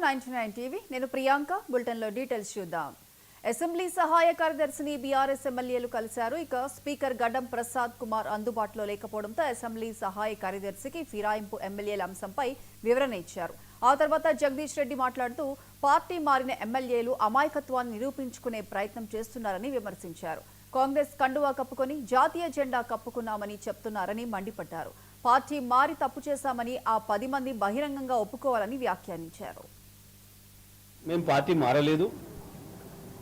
99 TV నేను Priyanka bulletin లో details చూద్దాం అసెంబ్లీ సహాయ కార్యదర్శిని బీఆర్ఎస్ ఎమ్మెల్యేలు కలిశారు ఇక స్పీకర్ గడ్డం ప్రసాద్ కుమార్ అందుబాటులో లేకపోవడంతో అసెంబ్లీ సహాయ కార్యదర్శికి ఫిరాయింపు ఎమ్మెల్యేల అంశంపై వివరణ ఇచ్చారు ఆ తర్వాత జగదీష్ రెడ్డి మాట్లాడుతూ పార్టీ మారిన ఎమ్మెల్యేలు అమాయకత్వాన్ని నిరూపించుకునే ప్రయత్నం చేస్తున్నారని విమర్శించారు కాంగ్రెస్ కండువా కప్పుకొని జాతీయ జెండా కప్పుకున్నామని చెప్తున్నారని మండిపడ్డారు పార్టీ మారి తప్పు చేశామని ఆ 10 మంది బహిరంగంగా ఒప్పుకోవాలని వ్యాఖ్యానించారు మేము పార్టీ మారలేదు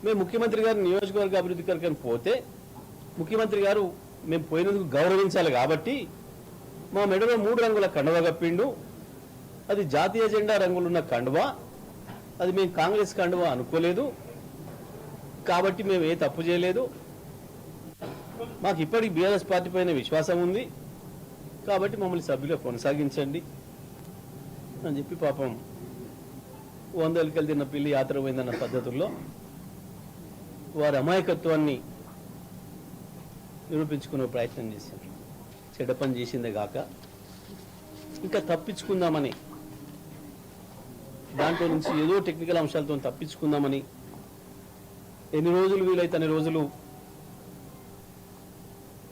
మేము ముఖ్యమంత్రి గారు నియోజకవర్గ అభివృద్ధి కొరకు పోతే ముఖ్యమంత్రి గారు మేము పోయినందుకు గౌరవించాలి కాబట్టి మా మెడలో 3 రంగుల కండువా కప్పిండు అది జాతీయ జెండా రంగులున్న కండువా అది మేము కాంగ్రెస్ కండువా అనుకోలేదు కాబట్టి మేము ఏ తప్పు చేయలేదు మాకు ఇప్పటికి బీఆర్ఎస్ పార్టీ పైన విశ్వాసం ఉంది కాబట్టి మమ్మల్ని సభ్యులుగా కొనసాగించండి అని చెప్పి పాపం 100 ఎలుకలు తిన్న పిల్లి యాత్ర పోయిందన్న పద్ధతుల్లో వారి అమాయకత్వాన్ని నిరూపించుకునే ప్రయత్నం చేశారు చెడ్డ పని చేసిందే కాక ఇంకా తప్పించుకుందామని దాంట్లో నుంచి ఏదో టెక్నికల్ అంశాలతో తప్పించుకుందామని ఎన్ని రోజులు వీలైతే అన్ని రోజులు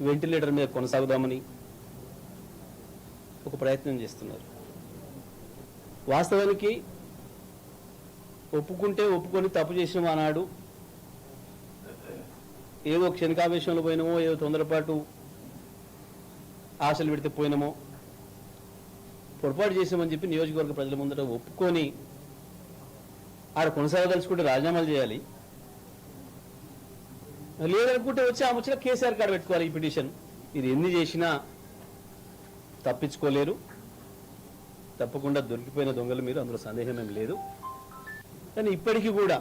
వెంటిలేటర్ మీద కొనసాగుదామని ఒక ప్రయత్నం చేస్తున్నారు వాస్తవానికి ఒప్పుకొని తప్పు చేసినామో అన్నాడు ఏదో క్షణికావేశంలో పోయినామో ఏదో తొందరపాటు ఆశలు పెడితే పోయినామో పొరపాటు చేసామని చెప్పి నియోజకవర్గ ప్రజల ముందర ఒప్పుకొని ఆడ కొనసాగదలుచుకుంటే రాజీనామాలు చేయాలి లేదనుకుంటే వచ్చి ఆ ముచ్చట కేసీఆర్ కాడ పెట్టుకోవాలి ఈ పిటిషన్ ఇది ఎన్ని చేసినా తప్పించుకోలేరు తప్పకుండా దొరికిపోయిన దొంగలు మీరు అందులో సందేహం ఏం లేదు కానీ ఇప్పటికీ కూడా